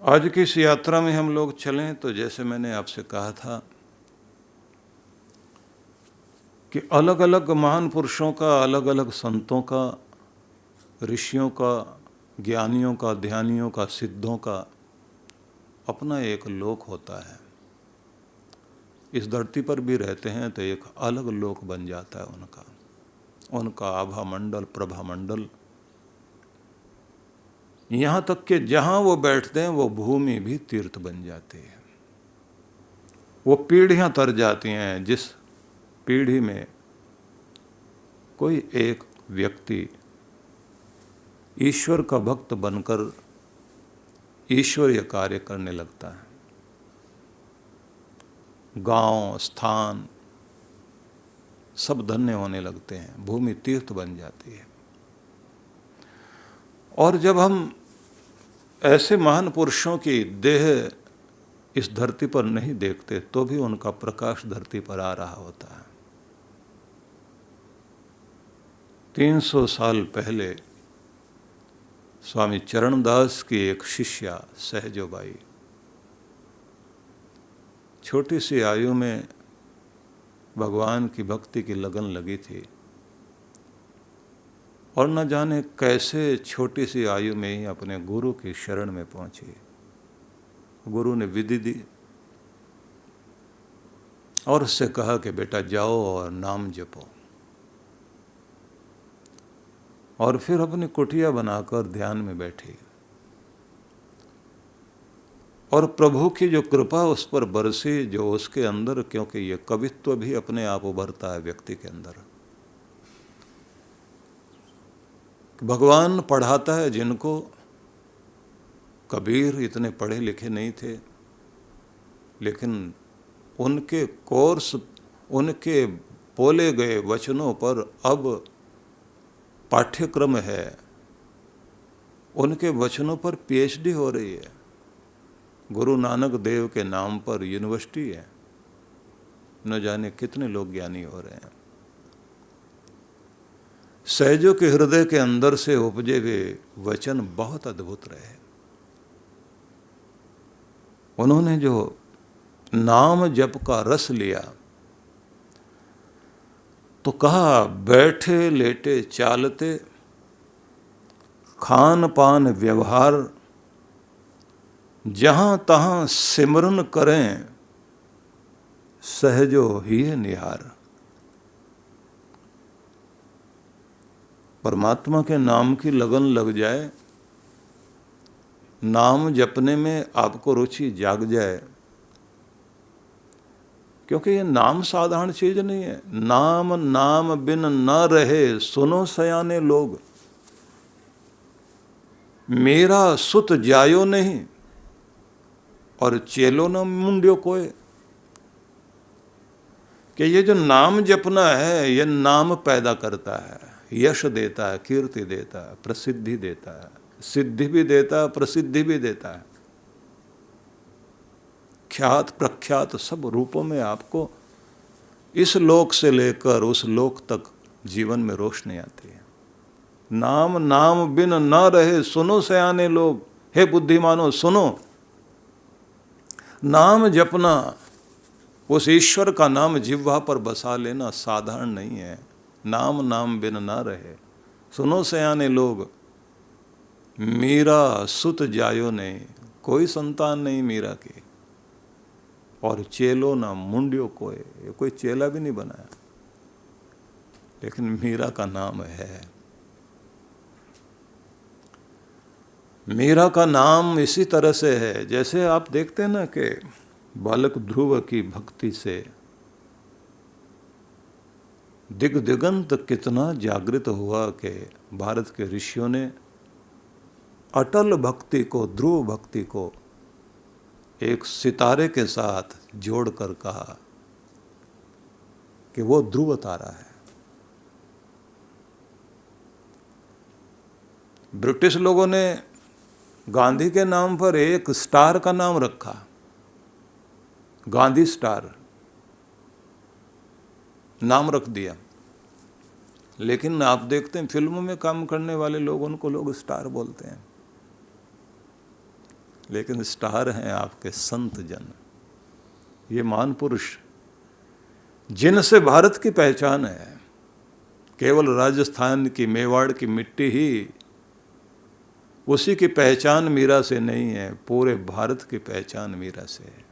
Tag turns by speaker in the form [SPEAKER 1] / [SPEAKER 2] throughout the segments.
[SPEAKER 1] आज की इस यात्रा में हम लोग चलें तो जैसे मैंने आपसे कहा था कि अलग अलग महान पुरुषों का, अलग अलग संतों का, ऋषियों का, ज्ञानियों का, ध्यानियों का, सिद्धों का अपना एक लोक होता है। इस धरती पर भी रहते हैं तो एक अलग लोक बन जाता है उनका आभा मंडल, प्रभा मंडल। यहाँ तक कि जहाँ वो बैठते हैं वो भूमि भी तीर्थ बन जाती है। वो पीढ़ियाँ तर जाती हैं। जिस पीढ़ी में कोई एक व्यक्ति ईश्वर का भक्त बनकर ईश्वरीय कार्य करने लगता है, गांव, स्थान सब धन्य होने लगते हैं, भूमि तीर्थ बन जाती है। और जब हम ऐसे महान पुरुषों की देह इस धरती पर नहीं देखते तो भी उनका प्रकाश धरती पर आ रहा होता है। 300 साल पहले स्वामी चरणदास की एक शिष्या सहजोबाई छोटी सी आयु में भगवान की भक्ति की लगन लगी थी और न जाने कैसे छोटी सी आयु में ही अपने गुरु की शरण में पहुंची। गुरु ने विधि दी और उससे कहा कि बेटा जाओ और नाम जपो। और फिर अपनी कुटिया बनाकर ध्यान में बैठी और प्रभु की जो कृपा उस पर बरसी, जो उसके अंदर, क्योंकि ये कवित्व भी अपने आप उभरता है व्यक्ति के अंदर। भगवान पढ़ाता है जिनको। कबीर इतने पढ़े लिखे नहीं थे, लेकिन उनके कोर्स, उनके बोले गए वचनों पर अब पाठ्यक्रम है, उनके वचनों पर पीएचडी हो रही है। गुरु नानक देव के नाम पर यूनिवर्सिटी है। न जाने कितने लोग ज्ञानी हो रहे हैं। सहजों के हृदय के अंदर से उपजे हुए वचन बहुत अद्भुत रहे। उन्होंने जो नाम जप का रस लिया तो कहा, बैठे लेटे चालते खान पान व्यवहार जहां तहां सिमरन करें सहजो ही निहार। परमात्मा के नाम की लगन लग जाए, नाम जपने में आपको रुचि जाग जाए, क्योंकि ये नाम साधारण चीज नहीं है। नाम नाम बिन न रहे सुनो सयाने लोग, मेरा सुत जायो नहीं और चेलो न मुंड्यो कोय। कि ये जो नाम जपना है ये नाम पैदा करता है, यश देता है, कीर्ति देता है, प्रसिद्धि देता है, सिद्धि भी देता है, प्रसिद्धि भी देता है। ख्यात प्रख्यात सब रूपों में आपको इस लोक से लेकर उस लोक तक जीवन में रोशनी आती है। नाम नाम बिन न रहे सुनो सयाने लोग। हे बुद्धिमानो सुनो, नाम जपना, उस ईश्वर का नाम जिह्वा पर बसा लेना साधारण नहीं है। नाम नाम बिन न रहे सुनो सयाने लोग, मीरा सुत जायो नहीं, कोई संतान नहीं मीरा की, और चेलो ना मुंडियो कोई, ये कोई चेला भी नहीं बनाया, लेकिन मीरा का नाम है। मीरा का नाम इसी तरह से है, जैसे आप देखते हैं ना कि बालक ध्रुव की भक्ति से दिग दिगंत कितना जागृत हुआ कि भारत के ऋषियों ने अटल भक्ति को, ध्रुव भक्ति को एक सितारे के साथ जोड़कर कहा कि वो ध्रुव तारा है। ब्रिटिश लोगों ने गांधी के नाम पर एक स्टार का नाम रखा, गांधी स्टार नाम रख दिया, लेकिन आप देखते हैं फिल्मों में काम करने वाले लोग, उनको लोग स्टार बोलते हैं। लेकिन स्टार हैं आपके संत जन, ये महान पुरुष जिनसे भारत की पहचान है। केवल राजस्थान की, मेवाड़ की मिट्टी ही उसी की पहचान मीरा से नहीं है, पूरे भारत की पहचान मीरा से है।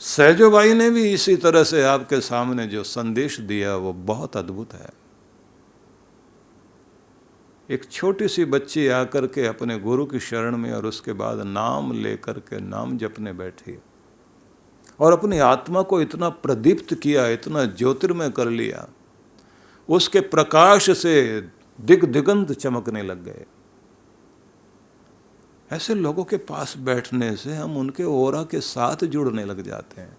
[SPEAKER 1] सहजोबाई ने भी इसी तरह से आपके सामने जो संदेश दिया वो बहुत अद्भुत है। एक छोटी सी बच्ची आकर के अपने गुरु की शरण में और उसके बाद नाम लेकर के नाम जपने बैठी और अपनी आत्मा को इतना प्रदीप्त किया, इतना ज्योतिर्मय कर लिया, उसके प्रकाश से दिगंत चमकने लग गए। ऐसे लोगों के पास बैठने से हम उनके ओरा के साथ जुड़ने लग जाते हैं।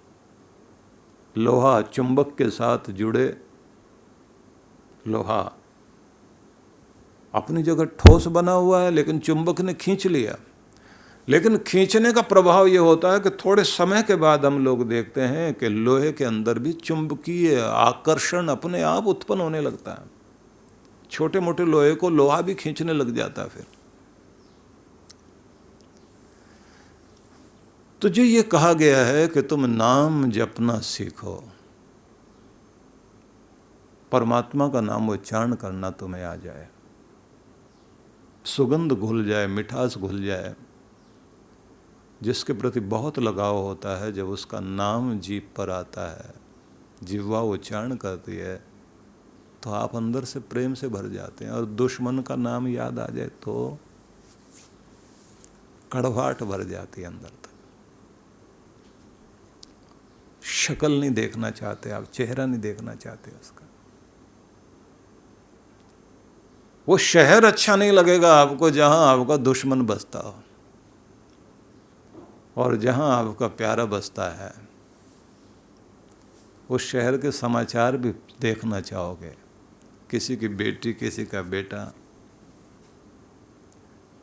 [SPEAKER 1] लोहा चुंबक के साथ जुड़े, लोहा अपनी जगह ठोस बना हुआ है लेकिन चुंबक ने खींच लिया। लेकिन खींचने का प्रभाव ये होता है कि थोड़े समय के बाद हम लोग देखते हैं कि लोहे के अंदर भी चुंबकीय आकर्षण अपने आप उत्पन्न होने लगता है। छोटे मोटे लोहे को लोहा भी खींचने लग जाता है। फिर तो जो ये कहा गया है कि तुम नाम जपना सीखो, परमात्मा का नाम उच्चारण करना तुम्हें आ जाए, सुगंध घुल जाए, मिठास घुल जाए, जिसके प्रति बहुत लगाव होता है, जब उसका नाम जीभ पर आता है, जिह्वा उच्चारण करती है, तो आप अंदर से प्रेम से भर जाते हैं। और दुश्मन का नाम याद आ जाए तो कड़वाहट भर जाती है अंदर तक। शक्ल नहीं देखना चाहते आप, चेहरा नहीं देखना चाहते उसका। वो शहर अच्छा नहीं लगेगा आपको जहां आपका दुश्मन बसता हो, और जहां आपका प्यारा बसता है उस शहर के समाचार भी देखना चाहोगे। किसी की बेटी, किसी का बेटा,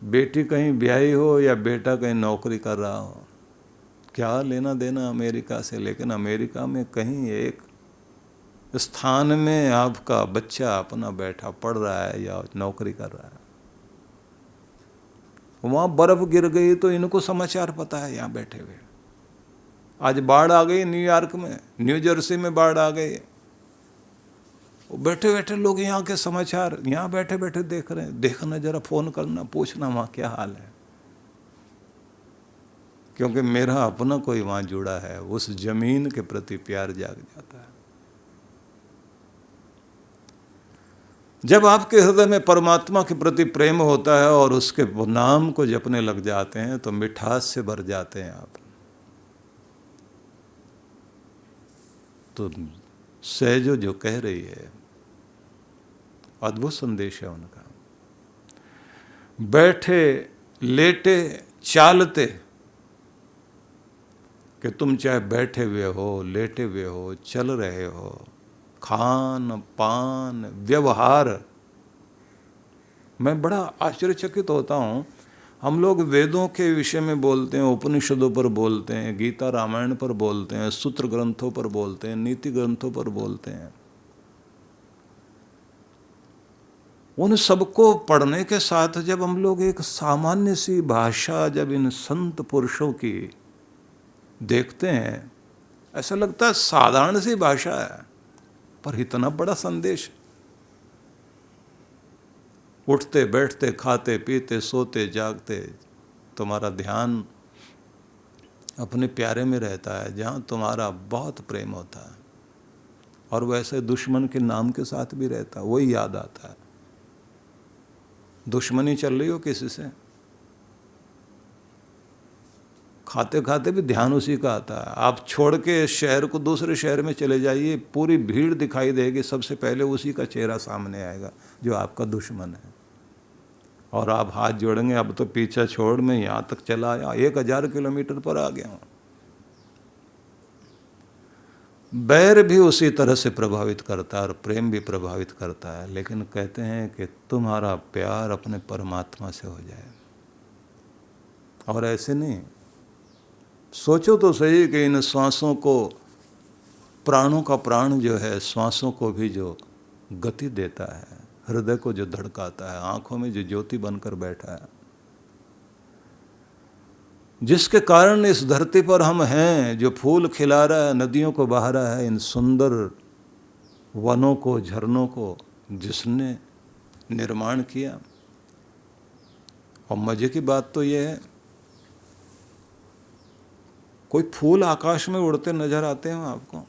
[SPEAKER 1] बेटी कहीं ब्याही हो या बेटा कहीं नौकरी कर रहा हो, क्या लेना देना अमेरिका से। लेकिन अमेरिका में कहीं एक स्थान में आपका बच्चा अपना बैठा पढ़ रहा है या नौकरी कर रहा है, वहाँ बर्फ गिर गई तो इनको समाचार पता है यहाँ बैठे हुए। आज बाढ़ आ गई न्यूयॉर्क में, न्यू जर्सी में बाढ़ आ गई, बैठे बैठे लोग यहाँ के समाचार यहाँ बैठे बैठे देख रहे हैं। देखना, जरा फ़ोन करना, पूछना वहाँ क्या हाल है, क्योंकि मेरा अपना कोई वहाँ जुड़ा है, उस जमीन के प्रति प्यार जाग जाता है। जब आपके हृदय में परमात्मा के प्रति प्रेम होता है और उसके नाम को जपने लग जाते हैं तो मिठास से भर जाते हैं आप। तो सहजो जो कह रही है, अद्भुत संदेश है उनका। बैठे, लेटे, चालते, कि तुम चाहे बैठे हुए हो, लेटे हुए हो, चल रहे हो, खान पान व्यवहार। मैं बड़ा आश्चर्यचकित होता हूँ। हम लोग वेदों के विषय में बोलते हैं, उपनिषदों पर बोलते हैं, गीता रामायण पर बोलते हैं, सूत्र ग्रंथों पर बोलते हैं, नीति ग्रंथों पर बोलते हैं। उन सबको पढ़ने के साथ जब हम लोग एक सामान्य सी भाषा जब इन संत पुरुषों की देखते हैं, ऐसा लगता है साधारण सी भाषा है, पर इतना बड़ा संदेश। उठते बैठते, खाते पीते, सोते जागते, तुम्हारा ध्यान अपने प्यारे में रहता है, जहाँ तुम्हारा बहुत प्रेम होता है, और वैसे दुश्मन के नाम के साथ भी रहता है, वही याद आता है। दुश्मनी चल रही हो किसी से, खाते खाते भी ध्यान उसी का आता है। आप छोड़ के शहर को दूसरे शहर में चले जाइए, पूरी भीड़ दिखाई देगी, सबसे पहले उसी का चेहरा सामने आएगा जो आपका दुश्मन है। और आप हाथ जोड़ेंगे, अब तो पीछा छोड़, मैं यहाँ तक चला आया, 1000 किलोमीटर पर आ गया हूँ। बैर भी उसी तरह से प्रभावित करता है और प्रेम भी प्रभावित करता है। लेकिन कहते हैं कि तुम्हारा प्यार अपने परमात्मा से हो जाए। और ऐसे नहीं, सोचो तो सही कि इन श्वासों को, प्राणों का प्राण जो है, श्वासों को भी जो गति देता है, हृदय को जो धड़काता है, आंखों में जो ज्योति बनकर बैठा है, जिसके कारण इस धरती पर हम हैं, जो फूल खिला रहा है, नदियों को बहा रहा है, इन सुंदर वनों को, झरनों को जिसने निर्माण किया। और मजे की बात तो यह है, कोई फूल आकाश में उड़ते नजर आते हैं आपको?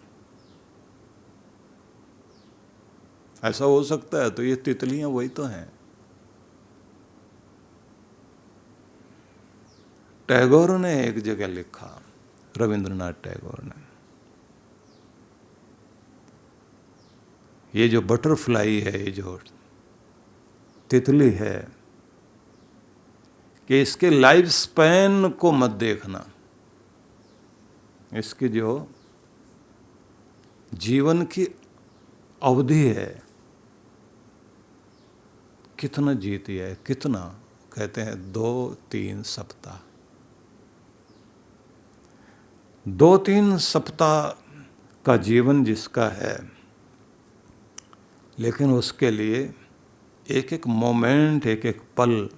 [SPEAKER 1] ऐसा हो सकता है तो ये तितलियां वही तो हैं। टैगोर ने एक जगह लिखा, रविंद्रनाथ टैगोर ने, ये जो बटरफ्लाई है, ये जो तितली है, कि इसके लाइफ स्पैन को मत देखना, इसकी जो जीवन की अवधि है, कितना जीती है, कितना, कहते हैं 2-3 सप्ताह। 2-3 सप्ताह का जीवन जिसका है, लेकिन उसके लिए एक एक मोमेंट, एक एक पल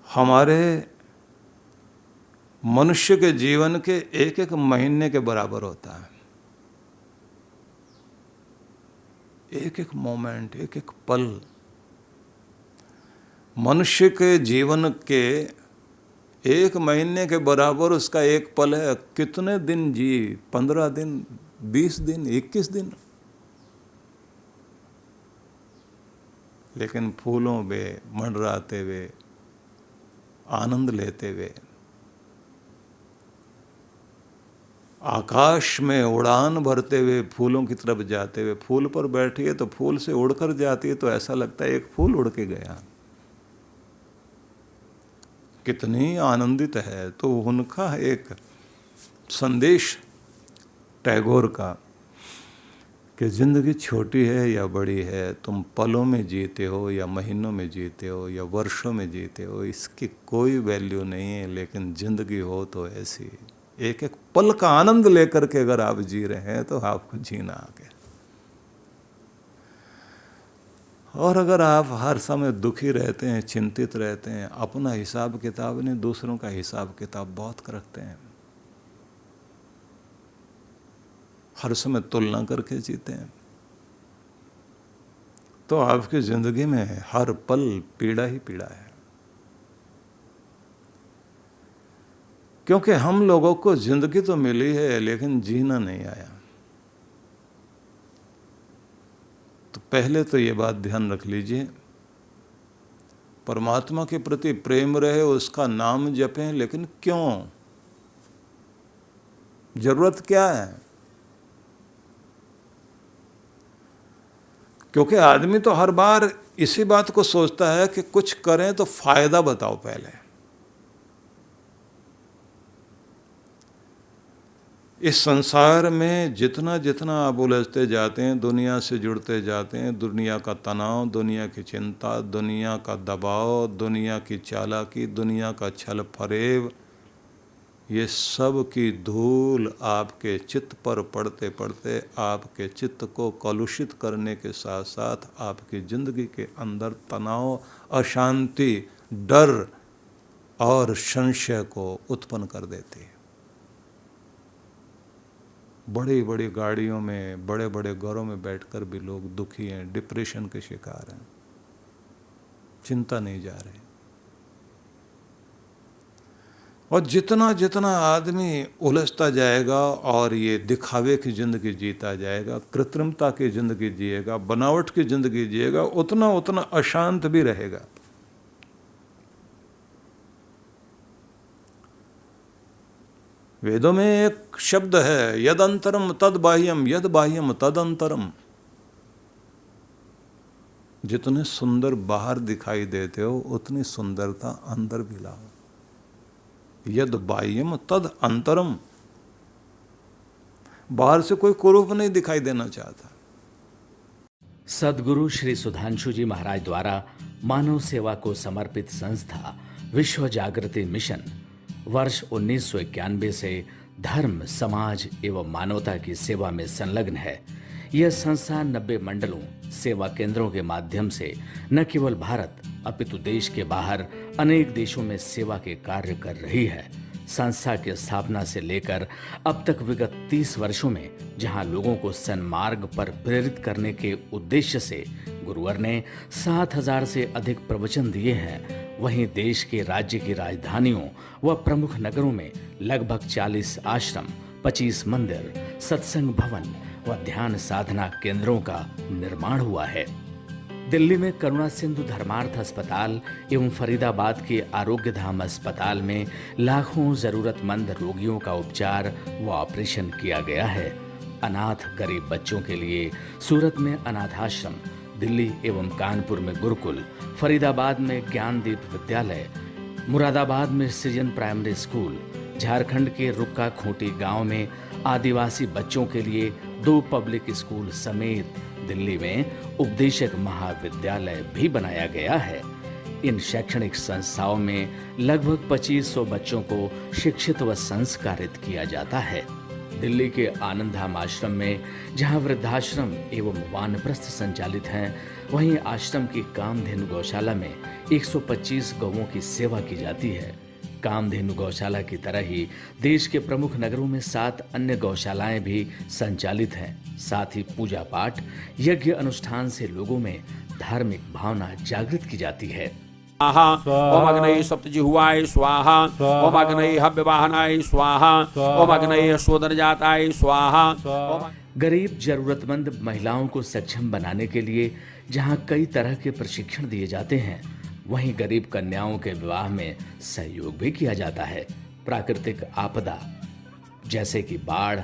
[SPEAKER 1] हमारे मनुष्य के जीवन के एक एक महीने के बराबर होता है। एक एक मोमेंट, एक एक पल मनुष्य के जीवन के एक महीने के बराबर उसका एक पल है। कितने दिन जी? 15 दिन, 20 दिन, 21 दिन। लेकिन फूलों में मंडराते हुए, आनंद लेते हुए, आकाश में उड़ान भरते हुए, फूलों की तरफ जाते हुए, फूल पर बैठी है तो फूल से उड़कर जाती है तो ऐसा लगता है एक फूल उड़ के गया, कितनी आनंदित है। तो उनका एक संदेश टैगोर का कि जिंदगी छोटी है या बड़ी है, तुम पलों में जीते हो या महीनों में जीते हो या वर्षों में जीते हो, इसकी कोई वैल्यू नहीं है। लेकिन जिंदगी हो तो ऐसी, एक एक पल का आनंद लेकर के अगर आप जी रहे हैं तो आपको जीना आ गया। और अगर आप हर समय दुखी रहते हैं, चिंतित रहते हैं, अपना हिसाब किताब नहीं, दूसरों का हिसाब किताब बहुत रखते हैं, हर समय तुलना करके जीते हैं, तो आपकी जिंदगी में हर पल पीड़ा ही पीड़ा है। क्योंकि हम लोगों को जिंदगी तो मिली है लेकिन जीना नहीं आया। तो पहले तो ये बात ध्यान रख लीजिए, परमात्मा के प्रति प्रेम रहे, उसका नाम जपें, लेकिन क्यों? जरूरत क्या है? क्योंकि आदमी तो हर बार इसी बात को सोचता है कि कुछ करें तो फायदा बताओ पहले। इस संसार में जितना जितना आप उलझते जाते हैं, दुनिया से जुड़ते जाते हैं, दुनिया का तनाव, दुनिया की चिंता, दुनिया का दबाव, दुनिया की चालाकी, दुनिया का छल फरेब, ये सब की धूल आपके चित्त पर पड़ते पड़ते आपके चित्त को कलुषित करने के साथ साथ आपकी जिंदगी के अंदर तनाव, अशांति, डर और संशय को उत्पन्न कर देती है। बड़ी बड़ी गाड़ियों में, बड़े बड़े घरों में बैठकर भी लोग दुखी हैं, डिप्रेशन के शिकार हैं, चिंता नहीं जा रहे। और जितना जितना आदमी उलझता जाएगा और ये दिखावे की जिंदगी जीता जाएगा, कृत्रिमता की जिंदगी जिएगा, बनावट की जिंदगी जिएगा, उतना उतना अशांत भी रहेगा। वेदों में एक शब्द है, यद अंतरम तद बाह्यम, यद बाह्यम तद अंतरम। जितने सुंदर बाहर दिखाई देते हो उतनी सुंदरता अंदर भी लाओ। यद बाह्यम तद अंतरम। बाहर से कोई कुरूप नहीं दिखाई देना चाहता।
[SPEAKER 2] सद्गुरु श्री सुधांशु जी महाराज द्वारा मानव सेवा को समर्पित संस्था विश्व जागृति मिशन वर्ष 1991 से धर्म, समाज एवं मानवता की सेवा में संलग्न है। यह संस्था 90 मंडलों, सेवा केंद्रों के माध्यम से न केवल भारत अपितु देश के बाहर अनेक देशों में सेवा के कार्य कर रही है। संस्था की स्थापना से लेकर अब तक विगत 30 वर्षों में जहां लोगों को सन्मार्ग पर प्रेरित करने के उद्देश्य से गुरुवर ने 7,000 से अधिक प्रवचन दिए हैं, वहीं देश के राज्य की राजधानियों व प्रमुख नगरों में लगभग 40 आश्रम, 25 मंदिर, सत्संग भवन व ध्यान साधना केंद्रों का निर्माण हुआ है। दिल्ली में करुणा सिंधु धर्मार्थ अस्पताल एवं फरीदाबाद के आरोग्य धाम अस्पताल में लाखों जरूरतमंद रोगियों का उपचार व ऑपरेशन किया गया है। अनाथ गरीब बच्चों के लिए सूरत में अनाथाश्रम, दिल्ली एवं कानपुर में गुरुकुल, फरीदाबाद में ज्ञानदीप विद्यालय, मुरादाबाद में सृजन प्राइमरी स्कूल, झारखंड के रुक्का खूंटी गांव में आदिवासी बच्चों के लिए 2 पब्लिक स्कूल समेत दिल्ली में उपदेशक महाविद्यालय भी बनाया गया है। इन शैक्षणिक संस्थाओं में लगभग 2500 बच्चों को शिक्षित व संस्कारित किया जाता है। दिल्ली के आनंदधाम आश्रम में जहां वृद्धाश्रम एवं वानप्रस्थ संचालित हैं, वहीं आश्रम की कामधेनु गौशाला में 125 गौओं की सेवा की जाती है। कामधेनु गौशाला की तरह ही देश के प्रमुख नगरों में 7 अन्य गौशालाएं भी संचालित हैं। साथ ही पूजा पाठ, यज्ञ अनुष्ठान से लोगों में धार्मिक भावना जागृत की जाती है।
[SPEAKER 3] ओम अग्नये सप्तजिह्वाय स्वाहा, ओम अग्नये हव्यवाहनाय स्वाहा, ओम अग्नये शोधनजाताय स्वाहा।
[SPEAKER 2] गरीब जरूरतमंद महिलाओं को सक्षम बनाने के लिए जहां कई तरह के प्रशिक्षण दिए जाते हैं, वहीं गरीब कन्याओं के विवाह में सहयोग भी किया जाता है। प्राकृतिक आपदा जैसे कि बाढ़,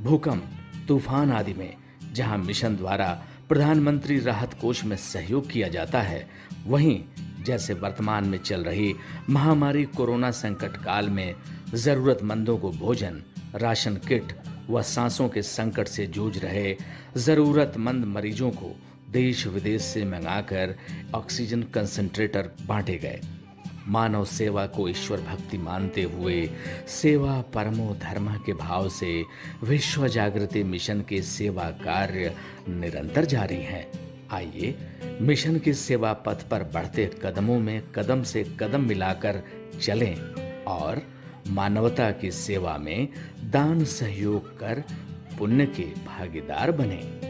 [SPEAKER 2] भूकंप, तूफान आदि में जहां मिशन द्वारा प्रधानमंत्री राहत कोष में सहयोग किया जाता है, वहीं जैसे वर्तमान में चल रही महामारी कोरोना संकट काल में जरूरतमंदों को भोजन, राशन किट व सांसों के संकट से जूझ रहे जरूरतमंद मरीजों को देश विदेश से मंगाकर ऑक्सीजन कंसंट्रेटर बांटे गए। मानव सेवा को ईश्वर भक्ति मानते हुए सेवा परमो धर्म के भाव से विश्व जागृति मिशन के सेवा कार्य निरंतर जारी हैं। आइए मिशन के सेवा पथ पर बढ़ते कदमों में कदम से कदम मिलाकर चलें और मानवता की सेवा में दान सहयोग कर पुण्य के भागीदार बनें।